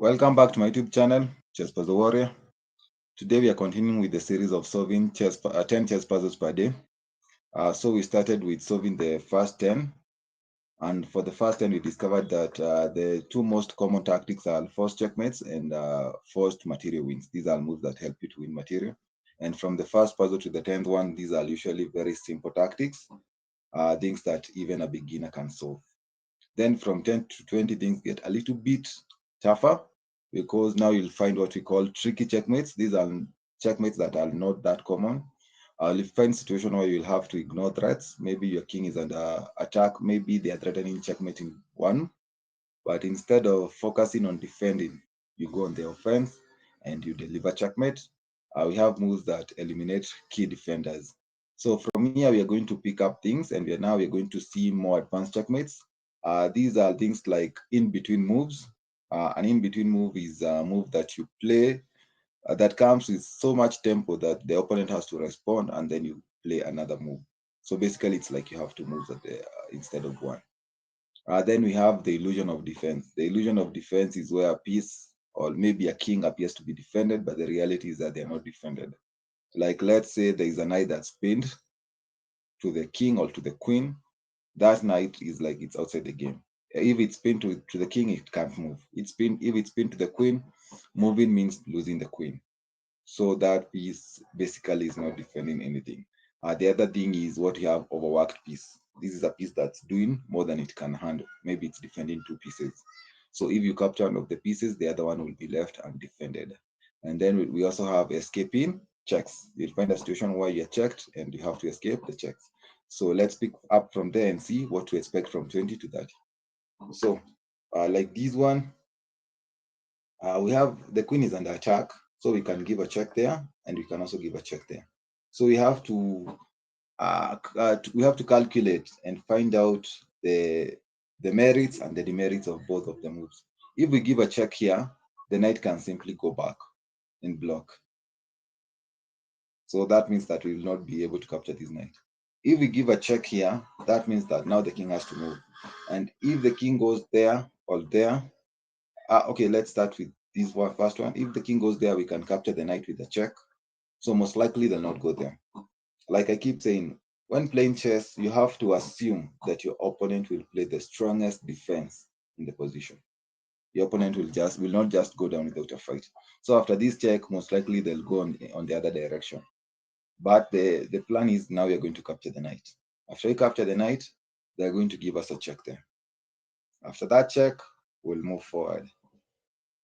Welcome back to my YouTube channel, Chess Puzzle Warrior. Today we are continuing with the series of solving 10 chess puzzles per day. So we started with solving the first 10, and for the first 10 we discovered that the two most common tactics are forced checkmates and forced material wins. These are moves that help you to win material. And from the first puzzle to the 10th one, these are usually very simple tactics, things that even a beginner can solve. Then from 10 to 20, things get a little bit tougher because now you'll find what we call tricky checkmates. These are checkmates that are not that common. You'll find situation where you'll have to ignore threats. Maybe your king is under attack. Maybe they are threatening checkmate in one. But instead of focusing on defending, you go on the offense and you deliver checkmate. We have moves that eliminate key defenders. So from here, we are going to pick up things, and we are going to see more advanced checkmates. These are things like in-between moves. An in-between move is a move that you play that comes with so much tempo that the opponent has to respond, and then you play another move. So basically, it's like you have two moves instead of one. Then we have the illusion of defense. The illusion of defense is where a piece or maybe a king appears to be defended, but the reality is that they're not defended. Like, let's say there is a knight that's pinned to the king or to the queen. That knight is like it's outside the game. If it's pinned to the king, it can't move. If it's pinned to the queen, moving means losing the queen. So that piece basically is not defending anything. The other thing is what you have overworked piece. This is a piece that's doing more than it can handle. Maybe it's defending two pieces. So if you capture one of the pieces, the other one will be left undefended. And then we also have escaping checks. You'll find a situation where you're checked and you have to escape the checks. So let's pick up from there and see what to expect from 20 to 30. So like this one, we have the queen is under attack, so we can give a check there, and we can also give a check there. So we have to calculate and find out the merits and the demerits of both of the moves. If we give a check here, the knight can simply go back and block. So that means that we will not be able to capture this knight. If we give a check here, that means that now the king has to move. And if the king goes there or there, okay, let's start with this first one. If the king goes there, we can capture the knight with a check. So most likely they'll not go there. Like I keep saying, when playing chess, you have to assume that your opponent will play the strongest defense in the position. Your opponent will not just go down without a fight. So after this check, most likely they'll go on the other direction. But the plan is now we're going to capture the knight. After we capture the knight, they're going to give us a check there. After that check, we'll move forward.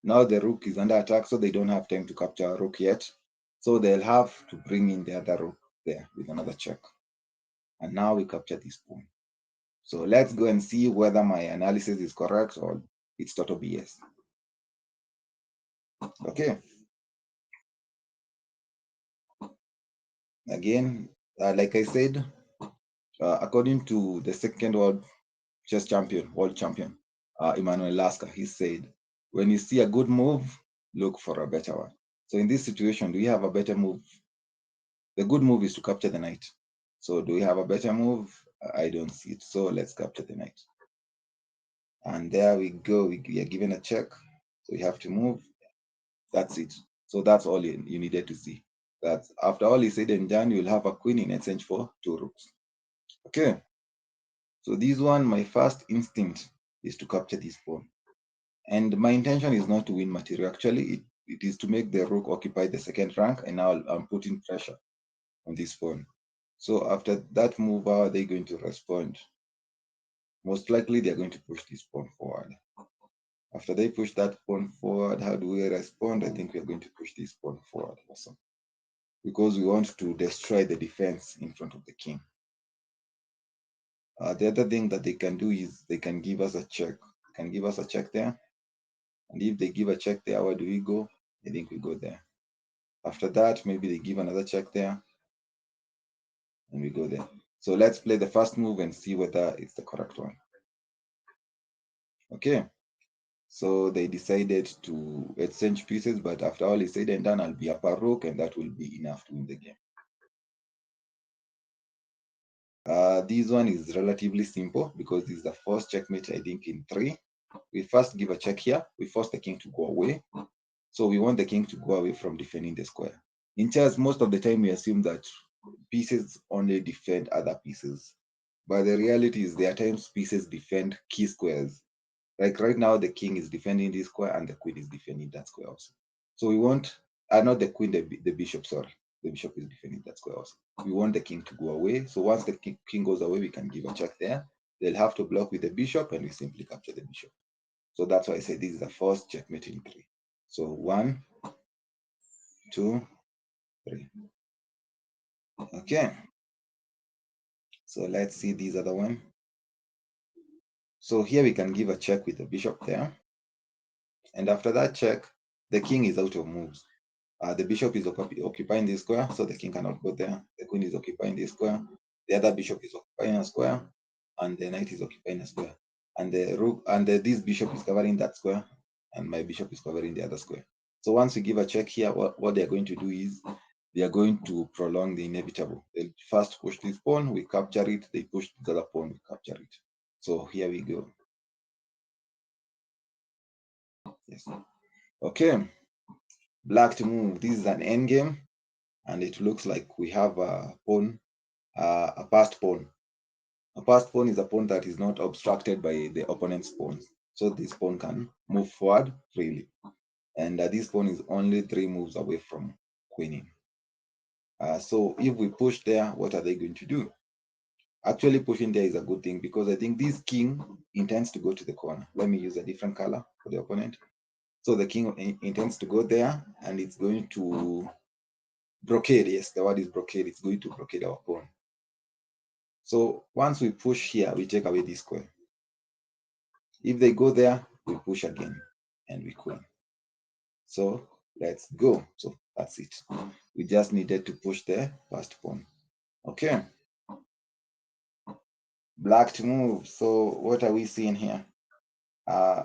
Now the rook is under attack, so they don't have time to capture a rook yet. So they'll have to bring in the other rook there with another check. And now we capture this pawn. So let's go and see whether my analysis is correct or it's total BS. Okay. Again, like I said, according to the second world world champion, Emmanuel Lasker, he said, when you see a good move, look for a better one. So in this situation, do we have a better move? The good move is to capture the knight. So do we have a better move? I don't see it. So let's capture the knight. And there we go. We are given a check. So we have to move. That's it. So that's all you needed to see. That after all is said and done, you'll have a queen in exchange for two rooks. Okay. So this one, my first instinct is to capture this pawn. And my intention is not to win material. Actually, it is to make the rook occupy the second rank, and now I'm putting pressure on this pawn. So after that move, how are they going to respond? Most likely they're going to push this pawn forward. After they push that pawn forward, how do we respond? I think we're going to push this pawn forward also, because we want to destroy the defense in front of the king. The other thing that they can do is they can give us a check. They can give us a check there. And if they give a check there, where do we go? I think we go there. After that, maybe they give another check there. And we go there. So let's play the first move and see whether it's the correct one. Okay. So they decided to exchange pieces, but after all is said and done, I'll be up a rook, and that will be enough to win the game. This one is relatively simple because this is the first checkmate, I think, in 3. We first give a check here. We force the king to go away. So we want the king to go away from defending the square. In chess, most of the time we assume that pieces only defend other pieces. But the reality is there are times pieces defend key squares. Like right now, the king is defending this square and the queen is defending that square also. So we want, not the queen, the bishop, sorry. The bishop is defending that square also. We want the king to go away. So once the king goes away, we can give a check there. They'll have to block with the bishop and we simply capture the bishop. So that's why I say this is the first checkmate in 3. So 1, 2, 3. Okay. So let's see these other one. So here we can give a check with the bishop there. And after that check, the king is out of moves. The bishop is occupying this square, so the king cannot go there. The queen is occupying this square. The other bishop is occupying a square, and the knight is occupying a square. And the rook and this bishop is covering that square, and my bishop is covering the other square. So once we give a check here, what they're going to do is they are going to prolong the inevitable. They'll first push this pawn, we capture it. They push the other pawn, we capture it. So here we go. Yes. Okay. Black to move. This is an endgame, and it looks like we have a pawn, a passed pawn. A passed pawn is a pawn that is not obstructed by the opponent's pawns. So this pawn can move forward freely. And this pawn is only 3 moves away from queening. So if we push there, what are they going to do? Actually, pushing there is a good thing because I think this king intends to go to the corner. Let me use a different color for the opponent. So the king intends to go there and it's going to brocade. Yes, the word is brocade. It's going to brocade our pawn. So once we push here, we take away this square. If they go there, we push again and we queen. So let's go. So that's it. We just needed to push the first pawn. Okay. Black to move. So what are we seeing here? Uh,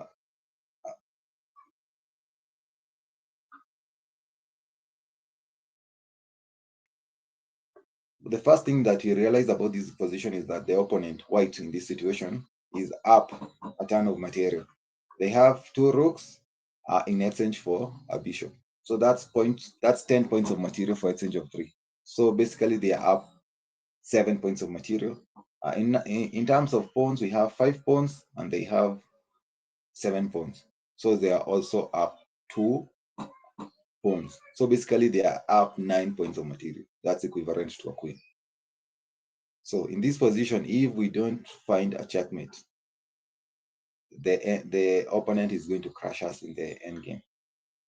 the first thing that we realize about this position is that the opponent, white in this situation, is up a ton of material. They have 2 rooks in exchange for a bishop. So that's 10 points of material for exchange of 3. So basically they are up 7 points of material. In terms of pawns, we have 5 pawns and they have 7 pawns. So they are also up 2 pawns. So basically they are up 9 points of material. That's equivalent to a queen. So in this position, if we don't find a checkmate, the opponent is going to crush us in the end game.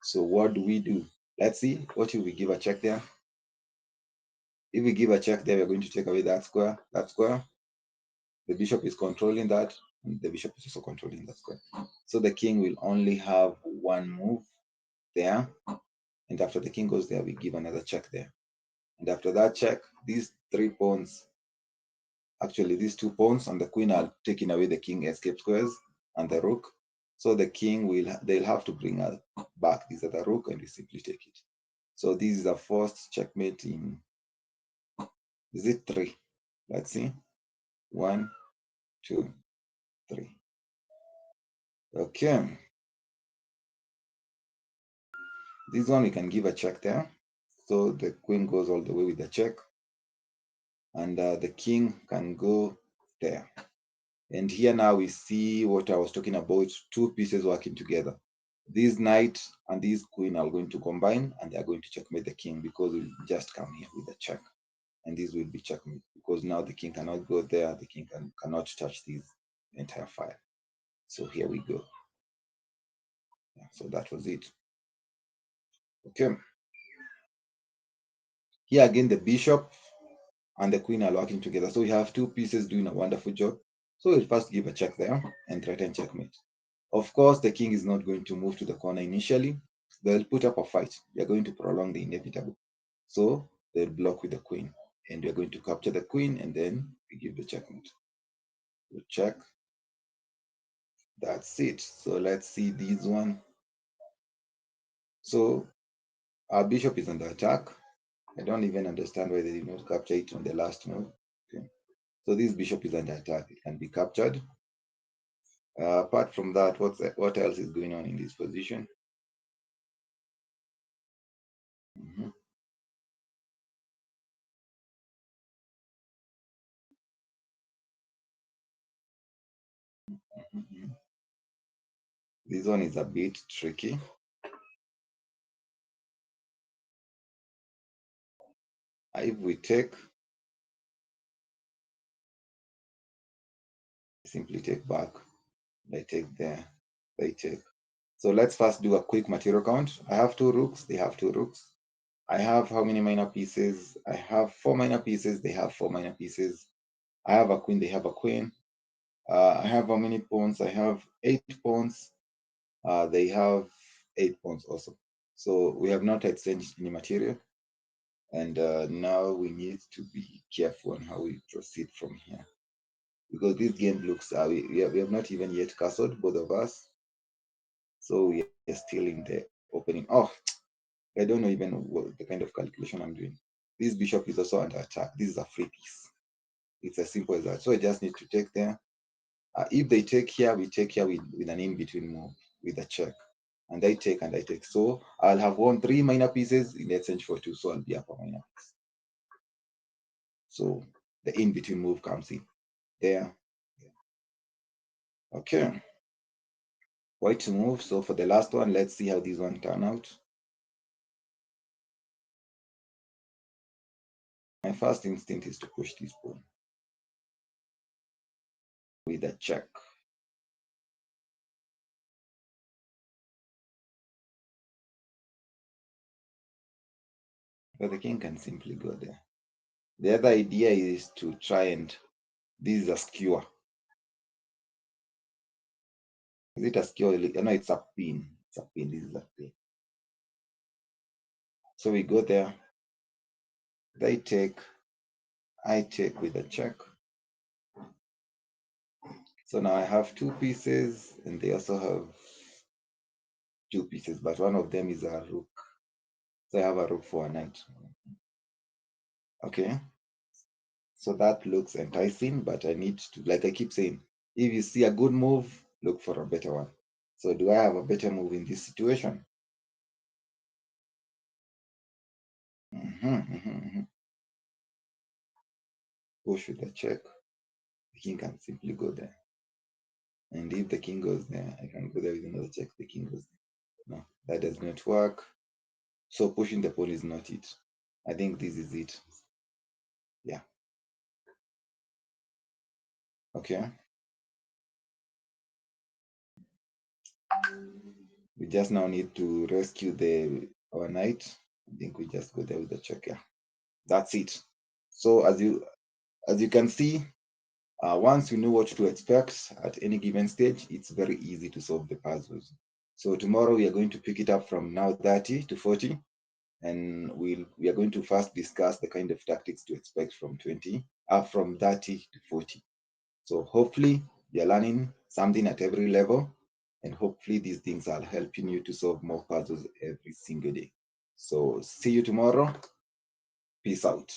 So what do? Let's see. What if we give a check there? If we give a check there, we're going to take away that square. That square. The bishop is controlling that, and the bishop is also controlling that square. So the king will only have 1 move there. And after the king goes there, we give another check there. And after that check, these 3 pawns, actually these 2 pawns and the queen are taking away the king escape squares and the rook. So the king they'll have to bring back this other rook and we simply take it. So this is the first checkmate in, is it 3? Let's see. 1, 2, 3. Okay. This one we can give a check there. So the queen goes all the way with the check. And the king can go there. And here now we see what I was talking about, 2 pieces working together. This knight and this queen are going to combine and they are going to checkmate the king because we'll just come here with a check. And this will be checkmate because now the king cannot go there. The king cannot touch this entire file. So here we go. Yeah, so that was it. Okay. Here again, the bishop and the queen are working together. So we have 2 pieces doing a wonderful job. So we'll first give a check there and threaten checkmate. Of course, the king is not going to move to the corner initially. They'll put up a fight. They're going to prolong the inevitable. So they'll block with the queen. And we're going to capture the queen and then we give the checkmate. We check. That's it. So let's see this one. So our bishop is under attack. I don't even understand why they did not capture it on the last move. Okay. So this bishop is under attack. It can be captured. Apart from that, what else is going on in this position? Mhm, mhm. This one is a bit tricky. If we take, simply take back, they take there, they take. So let's first do a quick material count. I have two rooks, they have two rooks. I have how many minor pieces? I have four minor pieces, they have four minor pieces. I have a queen, they have a queen. I have how many pawns? I have eight pawns. They have eight pawns also. So we have not exchanged any material. And now we need to be careful on how we proceed from here. Because this game looks, we have not even yet castled, both of us. So we are still in the opening. Oh, I don't know even what the kind of calculation I'm doing. This bishop is also under attack. This is a free piece. It's as simple as that. So I just need to take there. If they take here, we take here with an in-between move, with a check. And I take and I take. So I'll have won three minor pieces in exchange for two. So I'll be up a minor piece. So the in-between move comes in there. Okay, quite to move. So for the last one, let's see how this one turn out. My first instinct is to push this pawn with a check. But the king can simply go there. The other idea is to try and, this is a skewer. Is it a skewer? No, it's a pin. It's a pin. This is a pin. So we go there. They take, I take with a check. So now I have two pieces, and they also have two pieces, but one of them is a rook. So I have a rook for a knight. Okay. So that looks enticing, but I need to, like I keep saying, if you see a good move, look for a better one. So do I have a better move in this situation? Push with a check. The king can simply go there. And if the king goes there, I can go there with another check. The king goes there. No, that does not work. So pushing the pawn is not it. I think this is it. Yeah. Okay. We just now need to rescue the our knight. I think we just go there with the check. Yeah. That's it. So as you can see, once you know what to expect at any given stage, it's very easy to solve the puzzles. So tomorrow we are going to pick it up from now 30 to 40, and we are going to first discuss the kind of tactics to expect from 20, from 30 to 40. So hopefully you're learning something at every level, and hopefully these things are helping you to solve more puzzles every single day. So see you tomorrow. Peace out.